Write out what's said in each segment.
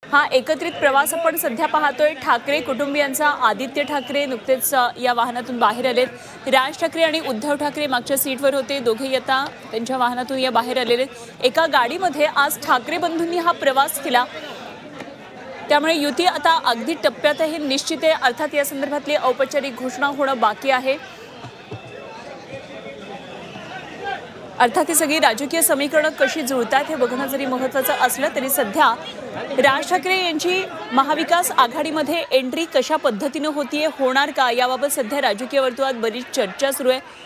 हा एकत्रित प्रवास आपण सध्या पाहतोय। ठाकरे कुटुंबियांचा आदित्य ठाकरे नुकतेच या वाहनातून बाहेर आलेत। राज ठाकरे आणि उद्धव ठाकरे मागच्या सीटवर होते, दोघेही आता त्यांच्या वाहनातून या बाहेर आलेले। एका गाडीमध्ये आज ठाकरे बंधूंनी हा प्रवास केला, त्यामुळे युती आता अगदी टप्प्यातही निश्चित आहे। अर्थात या संदर्भातली औपचारिक घोषणा होणं बाकी आहे। अर्थात ही सगळी राजकीय समीकरणं कशी जुळतात हे बघणं जरी महत्त्वाचं असलं तरी सध्या राज ठाकरे यांची महाविकास आघाडीमध्ये एंट्री कशा पद्धतीने होतीये, होणार का, याबाबत सध्या राजकीय वर्तुळात बरीच चर्चा सुरू आहे।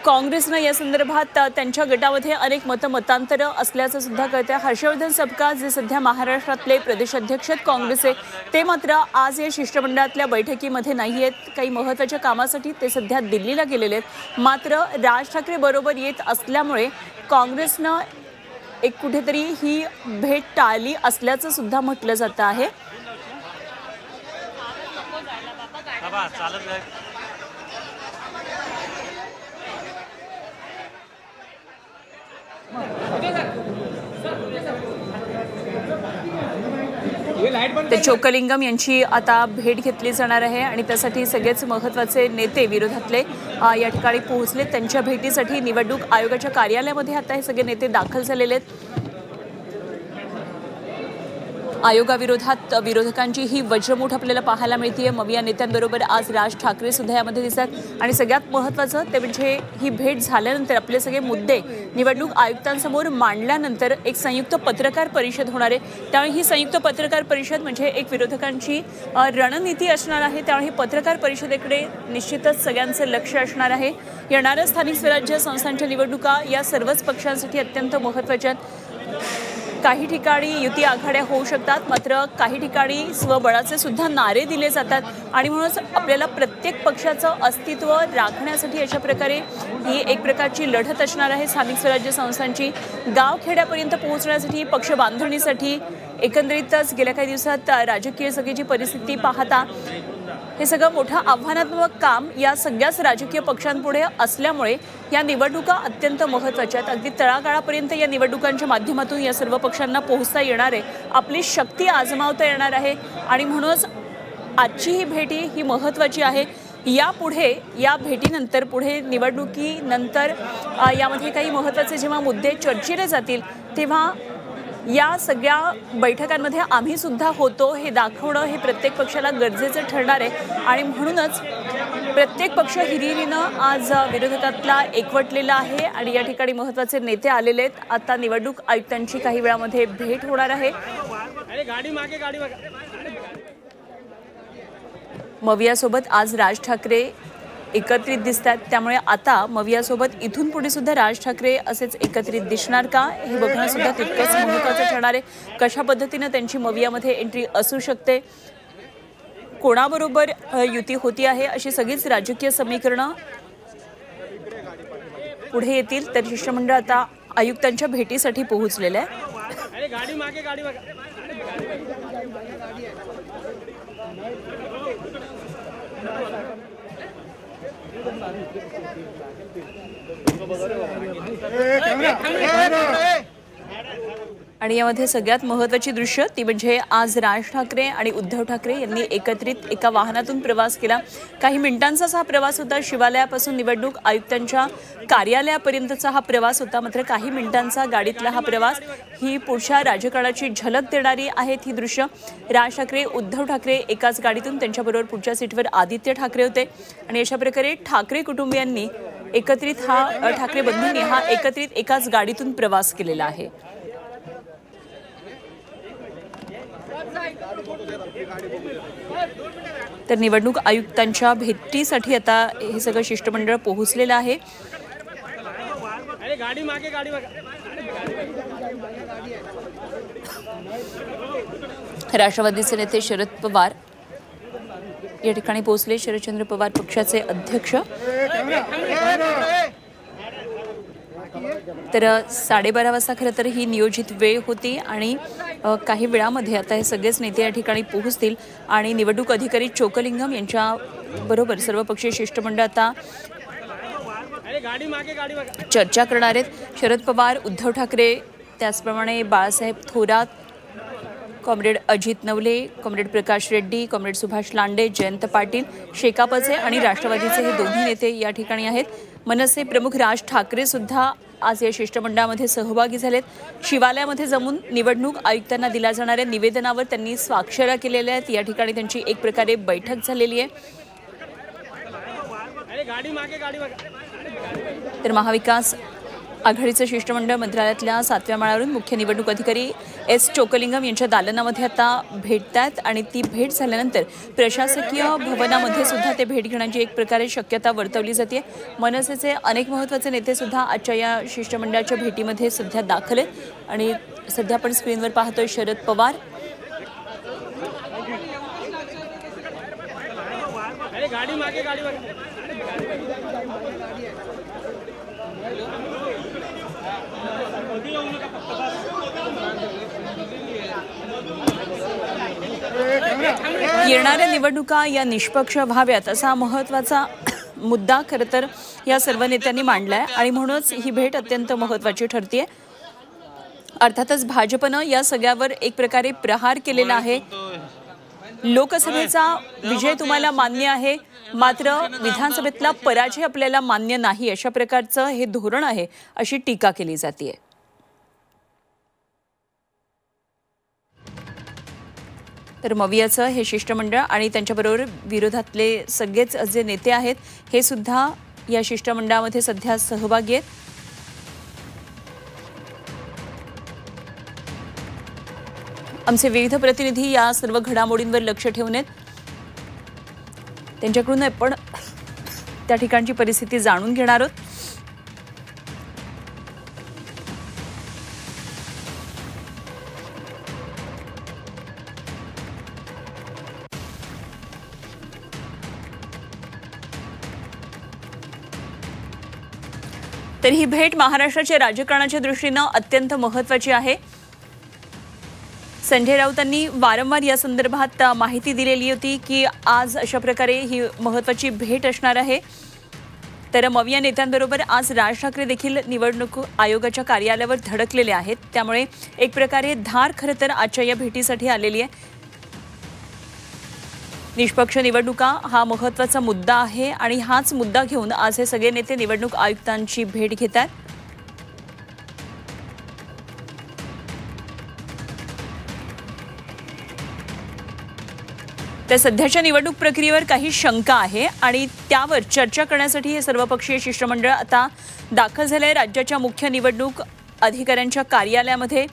काँग्रेसने या संदर्भात त्यांच्या गटामध्ये अनेक मतांतरं असल्याचं सुद्धा कळतंय। हर्षवर्धन सपकाळ जे सध्या महाराष्ट्रातले प्रदेशाध्यक्ष आहेत काँग्रेसचे, ते मात्र आज या शिष्टमंडळातल्या बैठकीमध्ये नाही आहेत। काही महत्त्वाच्या कामासाठी ते सध्या दिल्लीला गेलेले आहेत। मात्र राज ठाकरे बरोबर येत असल्यामुळे काँग्रेसनं एक कुठेतरी ही भेट टाळली असल्याचं सुद्धा म्हटलं जातं आहे। ते चोक्कलिंगम यांची आता भेट घेतली जाणार आहे आणि त्यासाठी सगळेच महत्त्वाचे नेते विरोधातले या ठिकाणी पोहोचले। त्यांच्या भेटीसाठी निवडणूक आयोगाच्या कार्यालयामध्ये आता हे सगळे नेते दाखल झालेले आहेत। आयोगाविरोधात विरोधकांची ही वज्रमूठ आपल्याला पाहायला मिळते। मग या नेत्यांबरोबर आज राज ठाकरे सुद्धा यामध्ये दिसतात आणि सगळ्यात महत्त्वाचं ते म्हणजे ही भेट झाल्यानंतर आपले सगळे मुद्दे निवडणूक आयुक्तांसमोर मांडल्यानंतर एक संयुक्त पत्रकार परिषद होणार आहे। त्यामुळे ही संयुक्त पत्रकार परिषद म्हणजे एक विरोधकांची रणनीती असणार आहे। त्यामुळे ही पत्रकार परिषदेकडे निश्चितच सगळ्यांचं लक्ष असणार आहे। येणाऱ्या स्थानिक स्वराज्य संस्थांच्या निवडणुका या सर्वच पक्षांसाठी अत्यंत महत्त्वाच्या आहेत। काही ठिकाणी युती आघाड्या होऊ शकतात, मात्र काही ठिकाणी स्वबळाचे सुद्धा नारे दिले जातात आणि म्हणूनच आपल्याला प्रत्येक पक्षाचं अस्तित्व राखण्यासाठी अशा प्रकारे ही एक प्रकारची लढत असणार आहे। स्थानिक स्वराज्य संस्थांची गावखेड्यापर्यंत पोहोचण्यासाठी, पक्ष बांधणीसाठी एकंदरीतच गेल्या काही दिवसात राजकीय सगळी परिस्थिती पाहता हे सगळं मोठं आव्हानात्मक काम या सगळ्याच राजकीय पक्षांपुढे असल्यामुळे या निवडणुका अत्यंत महत्त्वाच्या आहेत। अगदी तळागाळापर्यंत या निवडणुकांच्या माध्यमातून या सर्व पक्षांना पोहोचता येणार आहे, आपली शक्ती आजमावता येणार आहे आणि म्हणूनच आजची ही भेटी ही महत्त्वाची आहे। यापुढे या भेटीनंतर पुढे निवडणुकीनंतर यामध्ये काही महत्त्वाचे जेव्हा मुद्दे चर्चेले जातील तेव्हा या सगळ्या बैठकांमध्ये आम्ही सुद्धा होतो हे दाखवणं हे प्रत्येक पक्षाला गरजेचं ठरणार आहे आणि म्हणूनच प्रत्येक पक्ष हिरिरीनं आज विरोधकातला एकवटलेला आहे आणि या ठिकाणी महत्त्वाचे नेते आलेले आहेत। आता निवडणूक आयुक्तांची काही वेळामध्ये भेट होणार आहे। मवियासोबत आज राज ठाकरे एकत्रित दिसतात, त्यामुळे आता मवियासोबत इथून पुढे सुद्धा राज ठाकरे असेच एकत्रित दिसणार का हे बघणं सुद्धा तितकंच महत्त्वाचं ठरणार आहे। कशा पद्धतीने त्यांची मवियामध्ये एंट्री असू शकते, कोणाबरोबर युती होती आहे, अशी सगळीच राजकीय समीकरणं पुढे येतील। तर शिष्टमंडळ आता आयुक्तांच्या भेटीसाठी पोहोचलेलं आहे। आणि यामध्ये सगळ्यात महत्त्वाची दृश्य ती म्हणजे आज राज ठाकरे आणि उद्धव ठाकरे यांनी एकत्रित एका वाहनातून प्रवास केला। काही मिनिटांचाच हा प्रवास होता। शिवालयापासून निवडणूक आयुक्तांच्या कार्यालयापर्यंतचा हा प्रवास होता, मात्र काही मिनिटांचा गाडीतला हा प्रवास ही पुढच्या राजकारणाची झलक देणारी आहेत ही दृश्य। राज ठाकरे उद्धव ठाकरे एकाच गाडीतून, त्यांच्याबरोबर पुढच्या सीटवर आदित्य ठाकरे होते आणि अशा प्रकारे ठाकरे कुटुंबियांनी एकत्रित ठाकरे बंधूंनी हा एकत्रित एकाच गाडीतून प्रवास केलेला आहे। तर निवडणूक आयुक्तांच्या भेटीसाठी आता हे सगळं शिष्टमंडळ पोहोचलेलं आहे। राष्ट्रवादीचे नेते शरद पवार या ठिकाणी पोहोचले। शरदचंद्र पवार पक्षाचे अध्यक्ष। तर 12:30 वाजता खरं तर ही नियोजित वेळ होती आणि काही वेळामध्ये आता हे सगळेच नेते या ठिकाणी पोहोचतील आणि निवडणूक अधिकारी चोक्कलिंगम यांच्या बरोबर सर्वपक्षीय शिष्टमंडळ आता चर्चा करणार आहेत। शरद पवार, उद्धव ठाकरे, त्याचप्रमाणे बाळासाहेब थोरात, कॉम्रेड अजित नवले, कॉम्रेड प्रकाश रेड्डी, कॉम्रेड सुभाष लांडे, जयंत पाटील, शेकापचे आणि राष्ट्रवादीचे हे दोन्ही नेते या ठिकाणी आहेत. मनसे प्रमुख राज ठाकरे सुद्धा आज या शिष्टमंडळामध्ये सहभागी झालेत. शिवालयामध्ये जमून निवडणूक आयुक्तांना दिल्या जाणाऱ्या निवेदनावर त्यांनी स्वाक्षऱ्या केलेल्या आहेत. या ठिकाणी त्यांची एक प्रकारे बैठक झालेली आहे. तर महाविकास आघाडीचं शिष्टमंडळ मंत्रालयातल्या 7व्या माळ्यावरून मुख्य निवडणूक अधिकारी एस चोकलिंगम यांच्या दालनामध्ये आता भेटतात आणि ती भेट झाल्यानंतर प्रशासकीय भवनामध्ये सुद्धा ते भेट घेण्याची एक प्रकारे शक्यता वर्तवली जाते. मनसेचे अनेक महत्त्वाचे नेते सुद्धा आजच्या या शिष्टमंडळाच्या भेटीमध्ये सध्या दाखल आहेत आणि सध्या आपण स्क्रीनवर पाहतोय शरद पवार, येणाऱ्या निवडणुका या निष्पक्ष व्हाव्यात असा महत्त्वाचा मुद्दा खरं तर या सर्व नेत्यांनी मांडलाय आणि म्हणूनच ही भेट अत्यंत महत्त्वाची ठरते. अर्थातच भाजपनं या सगळ्यावर एक प्रकारे प्रहार केलेला आहे. लोकसभेचा विजय तुम्हाला मान्य आहे, मात्र विधानसभेतला पराजय आपल्याला मान्य नाही, अशा प्रकारचं हे धोरण आहे अशी टीका केली जाते. तर मवियाचं हे शिष्टमंडळ आणि त्यांच्याबरोबर विरोधातले सगळेच जे नेते आहेत हे सुद्धा या शिष्टमंडळामध्ये सध्या सहभागी आहेत. आमचे विविध प्रतिनिधी या सर्व घडामोडींवर लक्ष ठेवून आहेत. त्यांच्याकडून आपण त्या ठिकाणची परिस्थिती जाणून घेणार आहोत. तर ही भेट महाराष्ट्राच्या राजकारणाच्या दृष्टीनं अत्यंत महत्त्वाची आहे. संजय राऊतांनी वारंवार या संदर्भात माहिती दिलेली होती की आज अशा प्रकारे ही महत्त्वाची भेट असणार आहे. तर मविया नेत्यांबरोबर आज राज ठाकरे देखील निवडणूक आयोगाच्या कार्यालयावर धडकलेले आहेत. त्यामुळे एक प्रकारे धार खरं तर आजच्या या भेटीसाठी आलेली आहे. निष्पक्ष निवडणुका हा महत्त्वाचा मुद्दा आहे आणि हाच मुद्दा घेऊन आज हे सगळे नेते निवडणूक आयुक्तांची भेट घेतात. तर सध्याच्या निवडणूक प्रक्रियेवर काही शंका आहे आणि त्यावर चर्चा करण्यासाठी हे सर्वपक्षीय शिष्टमंडळ आता दाखल झाले आहे राज्याच्या मुख्य निवडणूक अधिकाऱ्यांच्या कार्यालयामध्ये.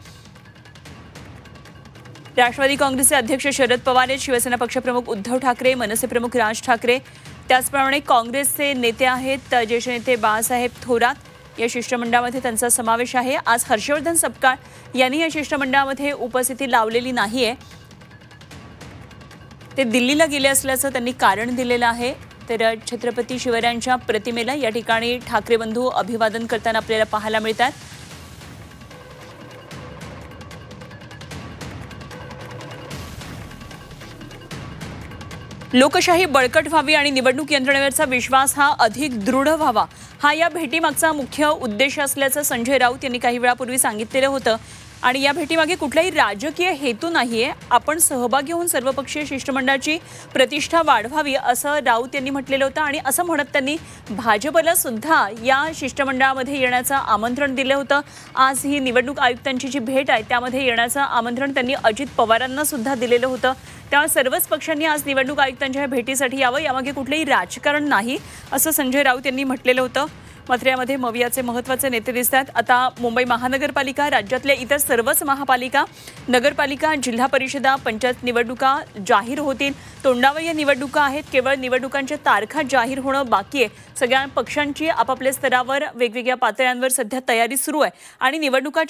राष्ट्रवादी काँग्रेसचे अध्यक्ष शरद पवार आहेत, शिवसेना पक्षप्रमुख उद्धव ठाकरे, मनसे प्रमुख राज ठाकरे, त्याचप्रमाणे काँग्रेसचे नेते आहेत ज्येष्ठ नेते बाळासाहेब थोरात. या शिष्टमंडळामध्ये त्यांचा समावेश आहे. आज हर्षवर्धन सपकाळ यांनी या शिष्टमंडळामध्ये उपस्थिती लावलेली नाहीये. ते दिल्लीला गेले असल्याचं त्यांनी कारण दिलेलं आहे. तर छत्रपती शिवरायांच्या प्रतिमेला या ठिकाणी ठाकरे बंधू अभिवादन करताना आपल्याला पाहायला मिळतात. लोकशाही बळकट व्हावी आणि निवडणूक यंत्रणेवरचा विश्वास हा अधिक दृढ व्हावा, हा या भेटीमागचा मुख्य उद्देश असल्याचं संजय राऊत यांनी काही वेळापूर्वी सांगितलेलं होतं. आणि या भेटीमागे कुठलाही राजकीय हेतू नाहीये. आपण सहभागी होऊन सर्वपक्षीय शिष्टमंडळाची प्रतिष्ठा वाढवावी असं राऊत यांनी म्हटलेलं होतं. आणि असं म्हणत त्यांनी भाजपला सुद्धा या शिष्टमंडळामध्ये येण्याचं आमंत्रण दिलं होतं. आज ही निवडणूक आयुक्तांची जी भेट आहे त्यामध्ये येण्याचं आमंत्रण त्यांनी अजित पवारांना सुद्धा दिलेलं होतं. त्यामुळे सर्वच पक्षांनी आज निवडणूक आयुक्तांच्या भेटीसाठी यावं, यामागे कुठलेही राजकारण नाही असं संजय राऊत यांनी म्हटलेलं होतं. मात्र यामध्ये मवियाचे महत्त्वाचे नेते दिसतात. आता मुंबई महानगरपालिका, राज्यातल्या इतर सर्वच महापालिका, नगरपालिका, जिल्हा परिषदा, पंचायत निवडणुका जाहीर होतील. तोंडावया निवडणुका आहेत. केवळ निवडणुकांच्या तारखा जाहीर होणं बाकी आहे. सगळ्या पक्षांची आपापल्या स्तरावर वेगवेगळ्या पातळ्यांवर सध्या तयारी सुरू आहे आणि निवडणुका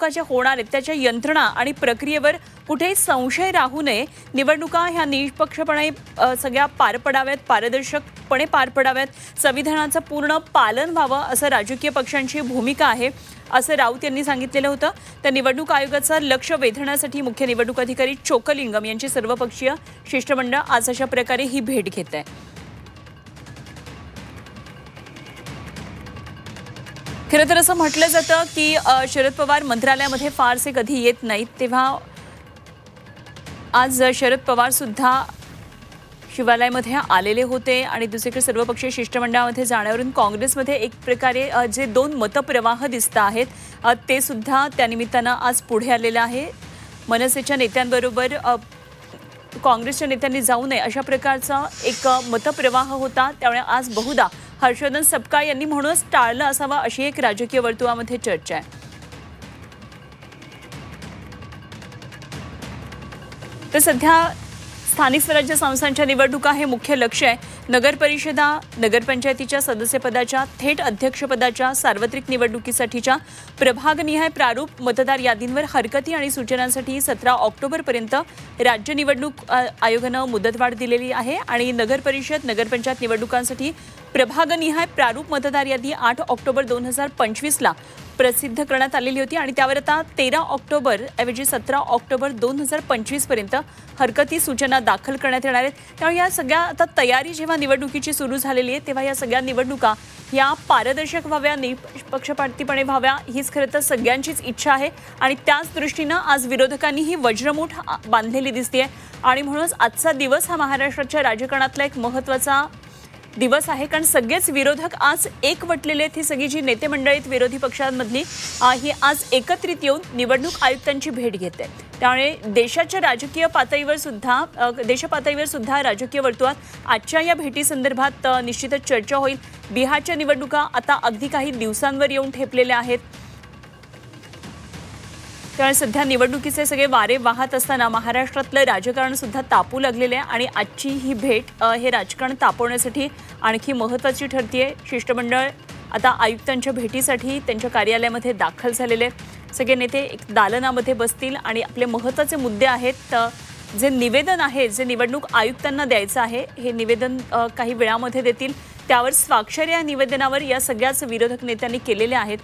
ज्या होणार आहेत त्याच्या यंत्रणा आणि प्रक्रियेवर कुठेही संशय राहू नये. निवडणुका ह्या निष्पक्षपणे सगळ्या पार पडाव्यात, पारदर्शकपणे पार पडाव्यात, संविधानाचं पूर्ण पालन व्हावं असं राजकीय पक्षांची भूमिका आहे असं राऊत यांनी सांगितलेलं होतं. तर निवडणूक आयोगाचं लक्ष वेधण्यासाठी मुख्य निवडणूक अधिकारी चोकलिंगम यांची सर्वपक्षीय शिष्टमंडळ आज अशा प्रकारे ही भेट घेत आहे. खरं तर असं म्हटलं जातं की शरद पवार मंत्रालयामध्ये फारसे कधी येत नाहीत, तेव्हा आज शरद पवार सुद्धा शिवालयामध्ये आलेले होते आणि दुसरीकडे सर्वपक्षीय शिष्टमंडळामध्ये जाण्यावरून काँग्रेसमध्ये एक प्रकारे जे दोन मतप्रवाह दिसत आहेत ते सुद्धा त्यानिमित्तानं आज पुढे आलेलं आहे. मनसेच्या नेत्यांबरोबर काँग्रेसच्या नेत्यांनी जाऊ नये अशा प्रकारचा एक मतप्रवाह होता. त्यामुळे आज बहुधा हर्षवर्धन सपकाळ यांनी म्हणूनच टाळलं असावं अशी एक राजकीय वर्तुळामध्ये चर्चा आहे. तर सध्या स्थानिक स्वराज्य संस्थांच्या निवडणुका हे मुख्य लक्ष आहे. नगर परिषदा, नगरपंचायतीच्या सदस्यपदाच्या, थेट अध्यक्षपदाच्या, सार्वत्रिक निवडणुकीसाठीच्या प्रभागनिहाय प्रारूप मतदार यादींवर हरकती आणि सूचनांसाठी 17 ऑक्टोबरपर्यंत राज्य निवडणूक आयोगानं मुदतवाढ दिलेली आहे आणि नगर परिषद, नगरपंचायत निवडणुकांसाठी प्रभागनिहाय प्रारूप मतदार यादी 8 ऑक्टोबर 2025ला प्रसिद्ध करण्यात आलेली होती आणि त्यावर आता 13 ऑक्टोबर ऐवजी 17 ऑक्टोबर 2025 पर्यंत हरकती सूचना दाखल करण्यात येणार आहेत. त्यामुळे या सगळ्या आता तयारी जेव्हा निवडणुकीची सुरू झालेली आहे तेव्हा या सगळ्या निवडणुका या पारदर्शक व्हाव्या, निष्पक्षपातीपणे व्हाव्या हीच खरं तर सगळ्यांचीच इच्छा आहे आणि त्याच दृष्टीनं आज विरोधकांनी ही वज्रमूठ बांधलेली दिसते आणि म्हणूनच आजचा दिवस हा महाराष्ट्राच्या राजकारणातला एक महत्त्वाचा दिवस आहे. कारण सगळेच विरोधक आज एकवटलेले आहेत. ही सगळी जी नेते मंडळी आहेत विरोधी पक्षांमधली ही आज एकत्रित येऊन निवडणूक आयुक्तांची भेट घेत आहेत. त्यामुळे देशाच्या राजकीय पातळीवर सुद्धा देशपातळीवर सुद्धा राजकीय वर्तुळात आजच्या या भेटीसंदर्भात निश्चितच चर्चा होईल. बिहारच्या निवडणुका आता अगदी काही दिवसांवर येऊन ठेपलेल्या आहेत. त्यामुळे सध्या निवडणुकीचे सगळे वारे वाहत असताना महाराष्ट्रातलं राजकारण सुद्धा तापू लागलेलं आहे आणि आजची ही भेट हे राजकारण तापवण्यासाठी आणखी महत्त्वाची ठरते. शिष्टमंडळ आता आयुक्तांच्या भेटीसाठी त्यांच्या कार्यालयामध्ये दाखल झालेले. सगळे नेते एक दालनामध्ये बसतील आणि आपले महत्त्वाचे मुद्दे आहेत, जे निवेदन आहे, जे निवडणूक आयुक्तांना द्यायचं आहे, हे निवेदन काही वेळामध्ये देतील. त्यावर स्वाक्षरी या निवेदनावर या सगळ्याच विरोधक नेत्यांनी केलेल्या आहेत.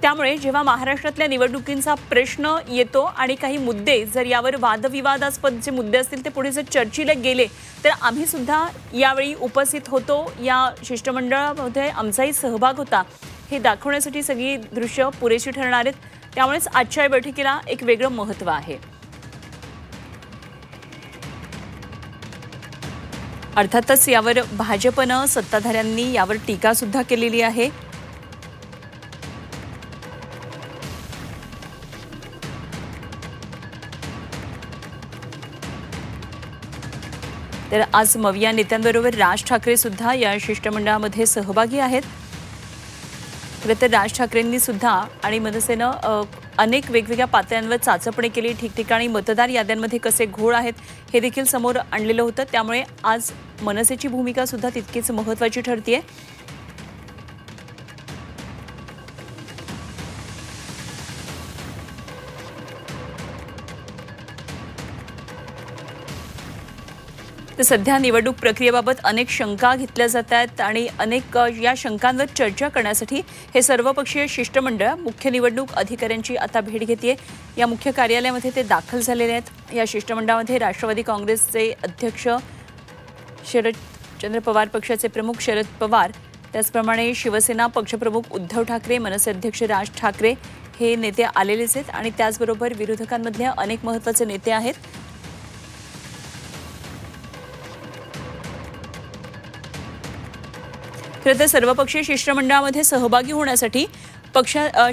त्यामुळे जेव्हा महाराष्ट्रातल्या निवडणुकींचा प्रश्न येतो आणि काही मुद्दे जर यावर वादविवादास्पद जे मुद्दे असतील ते पुढे जर चर्चेला गेले तर आम्ही सुद्धा यावेळी उपस्थित होतो. या शिष्टमंडळामध्ये आमचाही सहभाग होता हे दाखवण्यासाठी सगळी दृश्य पुरेशी ठरणार आहेत. त्यामुळेच आजच्या या बैठकीला एक वेगळं महत्त्व आहे. अर्थातच यावर भाजपनं, सत्ताधाऱ्यांनी यावर टीका सुद्धा केलेली आहे. तर आज मविया नेत्यांबरोबर राज ठाकरे सुद्धा या शिष्टमंडळामध्ये सहभागी आहेत. खरं तर राज ठाकरेंनी सुद्धा आणि मनसेनं अनेक वेगवेगळ्या पातळ्यांवर चाचपणी केली. ठिकठिकाणी मतदार याद्यांमध्ये कसे घोळ आहेत हे देखील समोर आणलेलं होतं. त्यामुळे आज मनसेची भूमिका सुद्धा तितकीच महत्त्वाची ठरते. तर सध्या निवडणूक प्रक्रियेबाबत अनेक शंका घेतल्या जात आहेत आणि अनेक या शंकांवर चर्चा करण्यासाठी हे सर्वपक्षीय शिष्टमंडळ मुख्य निवडणूक अधिकाऱ्यांची आता भेट घेते. या मुख्य कार्यालयामध्ये ते दाखल झालेले आहेत. या शिष्टमंडळामध्ये राष्ट्रवादी काँग्रेसचे अध्यक्ष शरदचंद्र पवार, पक्षाचे प्रमुख शरद पवार, त्याचप्रमाणे शिवसेना पक्षप्रमुख उद्धव ठाकरे, मनसे अध्यक्ष राज ठाकरे हे नेते आलेलेच आहेत आणि त्याचबरोबर विरोधकांमधले अनेक महत्त्वाचे नेते आहेत. खरं तर सर्वपक्षीय शिष्टमंडळामध्ये सहभागी होण्यासाठी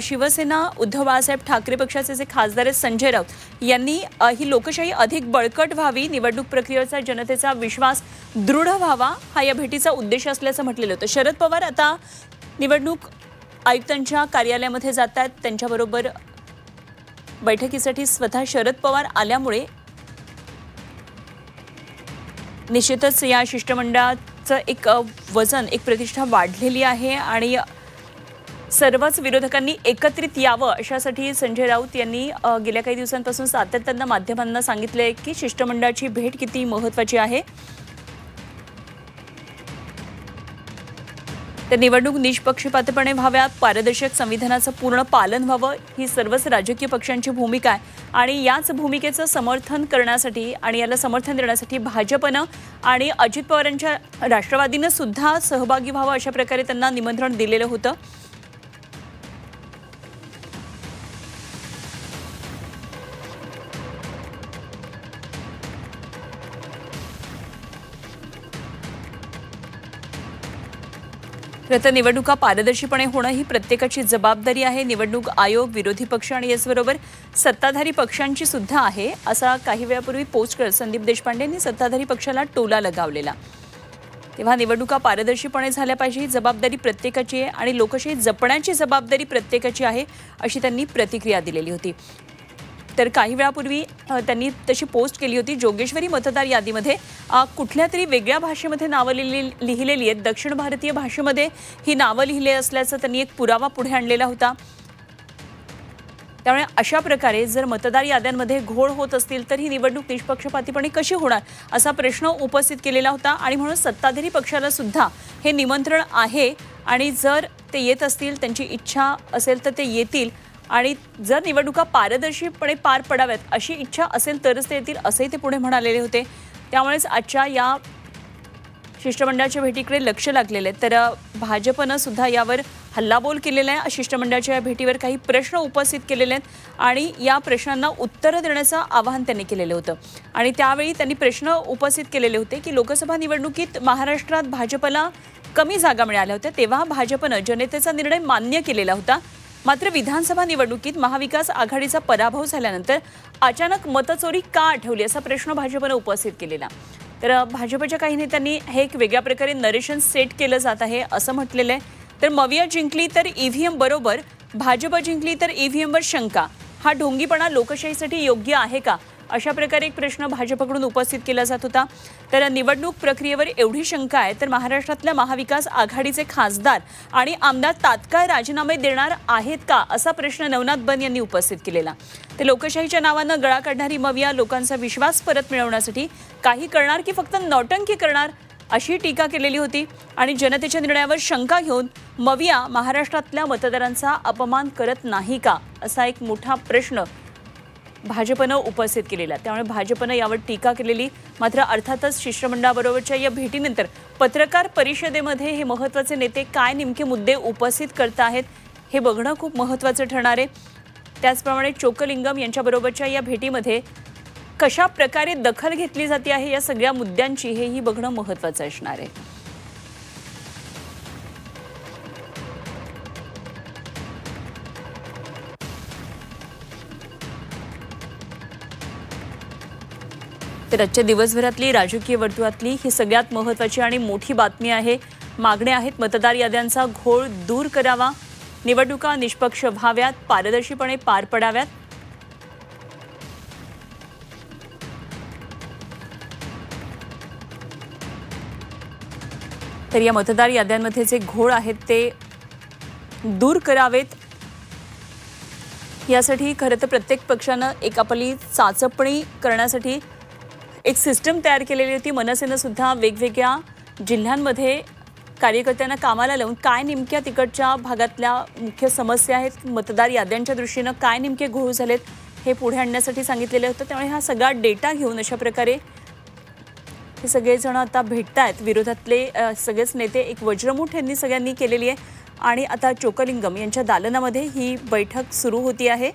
शिवसेना उद्धव बाळासाहेब ठाकरे पक्षाचे जे खासदार आहेत संजय राऊत यांनी ही लोकशाही अधिक बळकट व्हावी, निवडणूक प्रक्रियेचा जनतेचा विश्वास दृढ व्हावा हा या भेटीचा उद्देश असल्याचं म्हटलेलं होतं. शरद पवार आता निवडणूक आयुक्तांच्या कार्यालयामध्ये जात आहेत. त्यांच्याबरोबर बैठकीसाठी स्वतः शरद पवार आल्यामुळे निश्चितच या शिष्टमंडळाचं एक वजन, एक प्रतिष्ठा वाढलेली आहे आणि सर्वच विरोधकांनी एकत्रित यावं अशासाठी संजय राऊत यांनी गेल्या काही दिवसांपासून सातत्यानं माध्यमांना सांगितले की शिष्टमंडळाची भेट किती महत्त्वाची आहे. तर निवडणूक निष्पक्षपातपणे व्हाव्यात, पारदर्शक संविधानाचं पूर्ण पालन व्हावं ही सर्वच राजकीय पक्षांची भूमिका आहे आणि याच भूमिकेचं समर्थन करण्यासाठी आणि याला समर्थन देण्यासाठी भाजपनं आणि अजित पवारांच्या राष्ट्रवादीनं सुद्धा सहभागी व्हावं अशा प्रकारे त्यांना निमंत्रण दिलेलं होतं. खरं तर निवडणुका पारदर्शीपणे होणं ही प्रत्येकाची जबाबदारी आहे. निवडणूक आयोग, विरोधी पक्ष आणि याचबरोबर सत्ताधारी पक्षांची सुद्धा आहे, असा काही वेळापूर्वी पोस्ट करत संदीप देशपांडे यांनी सत्ताधारी पक्षाला टोला लगावलेला. तेव्हा निवडणुका पारदर्शीपणे झाल्या पाहिजे ही जबाबदारी प्रत्येकाची आहे आणि लोकशाही जपण्याची जबाबदारी प्रत्येकाची आहे, अशी त्यांनी प्रतिक्रिया दिलेली होती. तर काही वेळापूर्वी त्यांनी तशी पोस्ट केली होती. जोगेश्वरी मतदार यादीमध्ये कुठल्या तरी वेगळ्या भाषेमध्ये नावं लिहिलेली आहेत. दक्षिण भारतीय भाषेमध्ये ही नावं लिहिली असल्याचं त्यांनी एक पुरावा पुढे आणलेला होता. त्यामुळे अशा प्रकारे जर मतदार याद्यांमध्ये घोळ होत असतील तर ही निवडणूक निष्पक्षपातीपणे कशी होणार असा प्रश्न उपस्थित केलेला होता. आणि म्हणून सत्ताधारी पक्षाला सुद्धा हे निमंत्रण आहे आणि जर ते येत असतील, त्यांची इच्छा असेल तर ते येतील आणि जर निवडणुका पारदर्शीपणे पार पडाव्यात अशी इच्छा असेल तरच ते येतील, असंही ते पुढे म्हणालेले होते. त्यामुळेच आजच्या या शिष्टमंडळाच्या भेटीकडे लक्ष लागलेलं आहे. तर भाजपनं सुद्धा यावर हल्लाबोल केलेला आहे. शिष्टमंडळाच्या या भेटीवर काही प्रश्न उपस्थित केलेले आहेत आणि या प्रश्नांना उत्तरं देण्याचं आवाहन त्यांनी केलेलं होतं. आणि त्यावेळी त्यांनी प्रश्न उपस्थित केलेले होते की लोकसभा निवडणुकीत महाराष्ट्रात भाजपला कमी जागा मिळाल्या होत्या, तेव्हा भाजपनं जनतेचा निर्णय मान्य केलेला होता. मात्र विधानसभा निवडणुकीत महाविकास आघाडीचा पराभव झाल्यानंतर अचानक मतचोरी का आठवली असा प्रश्न भाजपनं उपस्थित केलेला. तर भाजपच्या काही नेत्यांनी हे एक वेगळ्या प्रकारे नरेशन सेट केलं जात आहे असं म्हटलेलं आहे. तर मविया जिंकली तर ईव्हीएम बरोबर, भाजप जिंकली तर ईव्हीएमवर शंका, हा ढोंगीपणा लोकशाहीसाठी योग्य आहे का, अशा प्रकारे एक प्रश्न भाजपकडून उपस्थित केला जात होता. तर निवडणूक प्रक्रियेवर एवढी शंका आहे तर महाराष्ट्रातल्या महाविकास आघाडीचे खासदार आणि आमदार तात्काळ राजीनामे देणार आहेत का असा प्रश्न नवनाथ बन यांनी उपस्थित केलेला. ते लोकशाहीच्या नावानं गळा काढणारी मविया लोकांचा विश्वास परत मिळवण्यासाठी काही करणार की फक्त नौटंकी करणार अशी टीका केलेली होती. आणि जनतेच्या निर्णयावर शंका घेऊन मविया महाराष्ट्रातल्या मतदारांचा अपमान करत नाही का असा एक मोठा प्रश्न भाजपनं उपस्थित केलेला. त्यामुळे भाजपनं यावर टीका केलेली. मात्र अर्थातच शिष्टमंडळाबरोबरच्या या भेटीनंतर पत्रकार परिषदेमध्ये हे महत्त्वाचे नेते काय नेमके मुद्दे उपस्थित करत आहेत हे बघणं खूप महत्त्वाचं ठरणार आहे. त्याचप्रमाणे चोक्कलिंगम यांच्याबरोबरच्या या भेटीमध्ये कशा प्रकारे दखल घेतली जाते आहे या सगळ्या मुद्द्यांची हेही बघणं महत्त्वाचं असणार आहे. तर आजच्या दिवसभरातली राजकीय वर्तुळातली ही सगळ्यात महत्त्वाची आणि मोठी बातमी आहे. मागण्या आहेत मतदार याद्यांचा घोळ दूर करावा, निवडणुका निष्पक्ष व्हाव्यात, पारदर्शीपणे पार पडाव्यात. तर या मतदार याद्यांमध्ये जे घोळ आहेत ते दूर करावेत यासाठी खरं तर प्रत्येक पक्षानं एक आपली चाचपणी करण्यासाठी एक सिस्टम तयार केलेली होती. मनसेनं सुद्धा वेगवेगळ्या जिल्ह्यांमध्ये कार्यकर्त्यांना कामाला लावून काय नेमक्या तिकडच्या भागातल्या मुख्य समस्या आहेत, मतदार याद्यांच्या दृष्टीनं काय नेमके घोळ झालेत हे पुढे आणण्यासाठी सांगितलेलं होतं. त्यामुळे हा सगळा डेटा घेऊन अशा प्रकारे हे सगळेजण आता भेटत आहेत. विरोधातले सगळेच नेते एक वज्रमुठ यांनी सगळ्यांनी केलेली आहे आणि आता चोक्कलिंगम यांच्या दालनामध्ये ही बैठक सुरू होती आहे.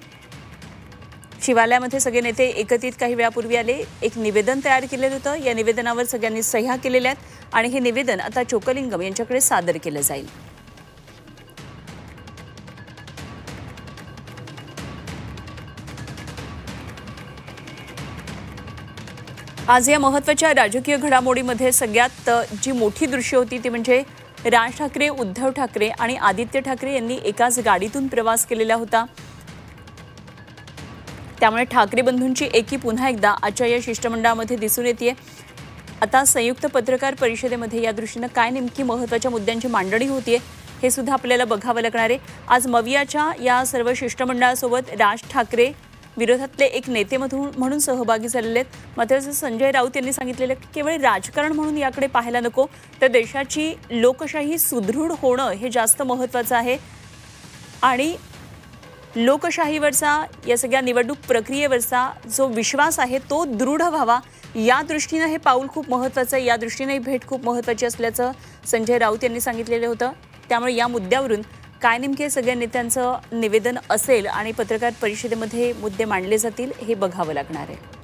शिवालयामध्ये सगळे नेते एकत्रित काही वेळापूर्वी आले, एक निवेदन तयार केलेलं होतं. या निवेदनावर सगळ्यांनी सह्या केलेल्या आहेत आणि हे निवेदन आता चोक्कलिंगम यांच्याकडे सादर केलं जाईल. आज या महत्त्वाच्या राजकीय घडामोडीमध्ये सगळ्यात जी मोठी दृश्य होती ती म्हणजे राज ठाकरे, उद्धव ठाकरे आणि आदित्य ठाकरे यांनी एकाच गाडीतून प्रवास केलेला होता. त्यामुळे ठाकरे बंधूंची एकी पुन्हा एकदा आजच्या या शिष्टमंडळामध्ये दिसून येते. आता संयुक्त पत्रकार परिषदेमध्ये या दृष्टीनं काय नेमकी महत्त्वाच्या मुद्द्यांची मांडणी होतीये हे सुद्धा आपल्याला बघावं लागणार आहे. आज मवियाच्या या सर्व शिष्टमंडळासोबत राज ठाकरे विरोधातले एक नेते म्हणून सहभागी झालेले आहेत. मात्र संजय राऊत यांनी सांगितलेलं की केवळ राजकारण म्हणून याकडे पाहायला नको, तर देशाची लोकशाही सुदृढ होणं हे जास्त महत्त्वाचं आहे आणि लोकशाहीवरचा या सगळ्या निवडणूक प्रक्रियेवरचा जो विश्वास आहे तो दृढ व्हावा या दृष्टीनं हे पाऊल खूप महत्त्वाचं आहे. या दृष्टीने ही भेट खूप महत्त्वाची असल्याचं संजय राऊत यांनी सांगितलेलं होतं. त्यामुळे या मुद्द्यावरून काय नेमके सगळ्या नेत्यांचं निवेदन असेल आणि पत्रकार परिषदेमध्ये मुद्दे मांडले जातील हे बघावं लागणार आहे.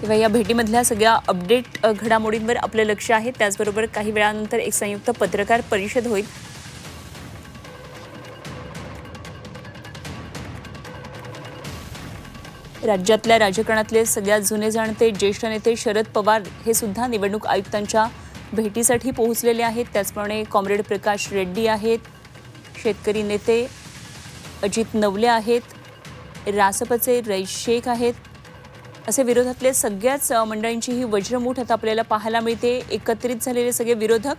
तेव्हा या भेटीमधल्या सगळ्या अपडेट घडामोडींवर आपलं लक्ष आहे. त्याचबरोबर काही वेळानंतर एक संयुक्त पत्रकार परिषद होईल. राज्यातल्या राजकारणातले सगळ्यात जुने जाणते ज्येष्ठ नेते शरद पवार हे सुद्धा निवडणूक आयुक्तांच्या भेटीसाठी पोहोचलेले आहेत. त्याचप्रमाणे कॉम्रेड प्रकाश रेड्डी आहेत, शेतकरी नेते अजित नवले आहेत, रासपचे रईस शेख आहेत. असे विरोधातले सगळ्याच मंडळींची ही वज्रमूठ आता आपल्याला पाहायला मिळते. एकत्रित झालेले सगळे विरोधक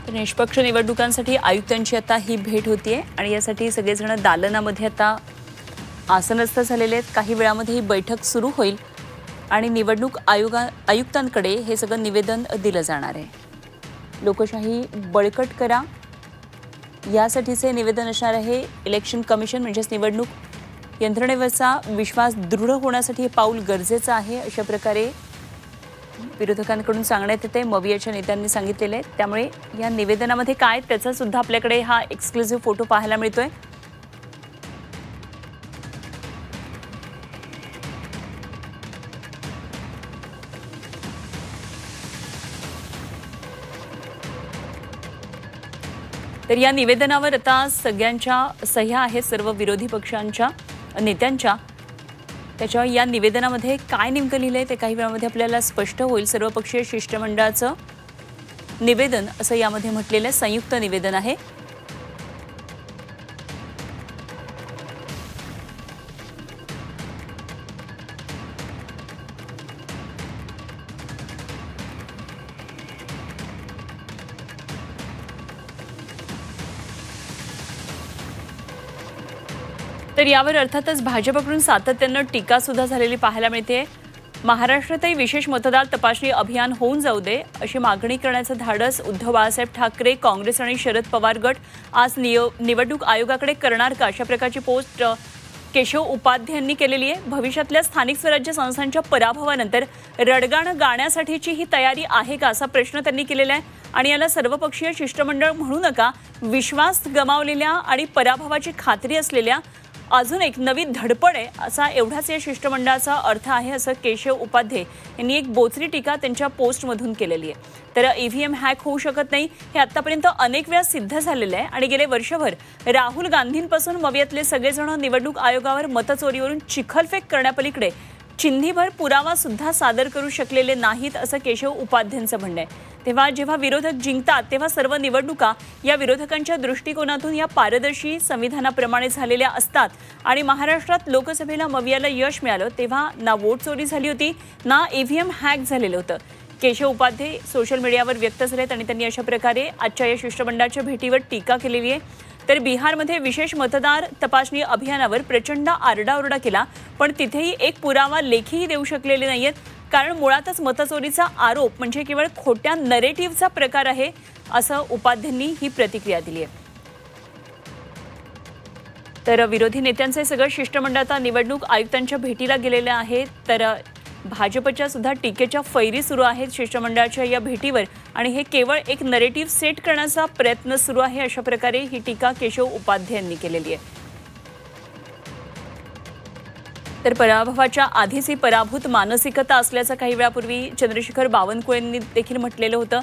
निष्पक्ष निवडणुकांसाठी आयुक्तांची आता ही भेट होतीये आणि यासाठी सगळेजण दालनामध्ये आता आसनस्थ झालेले आहेत. काही वेळामध्ये ही बैठक सुरू होईल आणि निवडणूक आयुक्तांकडे हे सगळं निवेदन दिलं जाणार आहे. लोकशाही बळकट करा यासाठीचे निवेदन असणार आहे. इलेक्शन कमिशन म्हणजेच निवडणूक यंत्रणेवरचा विश्वास दृढ होण्यासाठी हे पाऊल गरजेचं आहे, अशा प्रकारे विरोधकांकडून सांगण्यात येते. मवियाच्या नेत्यांनी सांगितलेले आहे. त्यामुळे या निवेदनामध्ये काय त्याचा सुद्धा आपल्याकडे हा एक्सक्लुझिव्ह फोटो पाहायला मिळतोय. तर या निवेदनावर आता सगळ्यांच्या सह्या आहेत, सर्व विरोधी पक्षांच्या नेत्यांच्या. त्याच्यावर या निवेदनामध्ये काय नेमकं लिहिलंय ते काही वेळामध्ये आपल्याला स्पष्ट होईल. सर्वपक्षीय शिष्टमंडळाचं निवेदन असं यामध्ये म्हटलेलं संयुक्त निवेदन आहे. तर यावर अर्थातच भाजपकडून सातत्यानं टीका सुद्धा झालेली पाहायला मिळते. महाराष्ट्रातही विशेष मतदार तपासणी अभियान होऊन जाऊ दे अशी मागणी करण्याचं धाडस उद्धव बाळासाहेब ठाकरे, काँग्रेस आणि शरद पवार गट आज निवडणूक आयोगाकडे करणार का, अशा प्रकारची पोस्ट केशव उपाध्ये यांनी केलेली आहे. भविष्यातल्या स्थानिक स्वराज्य संस्थांच्या पराभवानंतर रडगाणं गाण्यासाठीची ही तयारी आहे का, असा प्रश्न त्यांनी केलेला आहे. आणि याला सर्वपक्षीय शिष्टमंडळ म्हणू नका, विश्वास गमावलेल्या आणि पराभवाची खात्री असलेल्या अजून एक नवी धडपड आहे, असा एवढाच या शिष्टमंडळाचा अर्थ आहे, असं केशव उपाध्ये यांनी एक बोचरी टीका त्यांच्या पोस्टमधून केलेली आहे. तर ईव्हीएम हॅक होऊ शकत नाही हे आतापर्यंत अनेक वेळा सिद्ध झालेलं आहे आणि गेले वर्षभर राहुल गांधींपासून मवियातले सगळेजण निवडणूक आयोगावर मतचोरीवरून चिखलफेक करण्यापलीकडे चिंधीभर पुरावा सुद्धा सादर करू शकलेले नाहीत, असं केशव उपाध्यांचं म्हणणं आहे. तेव्हा जेव्हा विरोधक जिंकतात तेव्हा सर्व निवडणुका या विरोधकांच्या दृष्टिकोनातून या पारदर्शी संविधानाप्रमाणे झालेल्या असतात आणि महाराष्ट्रात लोकसभेला मवियाला यश मिळालं तेव्हा ना वोट चोरी झाली होती ना ईव्हीएम हॅक झालेलं होतं. केशव उपाध्ये सोशल मीडियावर व्यक्त झालेत आणि त्यांनी अशा प्रकारे आजच्या या शिष्टमंडळाच्या भेटीवर टीका केलेली आहे. तर बिहारमध्ये विशेष मतदार तपासणी अभियानावर प्रचंड आरडाओरडा केला, पण तिथेही एक पुरावा लेखीही देऊ शकलेले नाहीयेत, कारण मुळातच मतचोरीचा आरोप म्हणजे केवळ खोट्या नरेटिव्हचा प्रकार आहे, असं उपाध्यांनी ही प्रतिक्रिया दिली आहे. तर विरोधी नेत्यांचे सगळं शिष्टमंडळ आता निवडणूक आयुक्तांच्या भेटीला गेलेले आहे. तर भाजपच्या सुद्धा टीकेच्या फैरी सुरू आहेत शिष्टमंडळाच्या या भेटीवर आणि हे केवळ एक नरेटिव्ह सेट करण्याचा प्रयत्न सुरू आहे, अशा प्रकारे ही टीका केशव उपाध्ये यांनी केलेली आहे. तर पराभवाच्या आधीच ही पराभूत मानसिकता असल्याचं काही वेळापूर्वी चंद्रशेखर बावनकुळेंनी देखील म्हटलेलं होतं.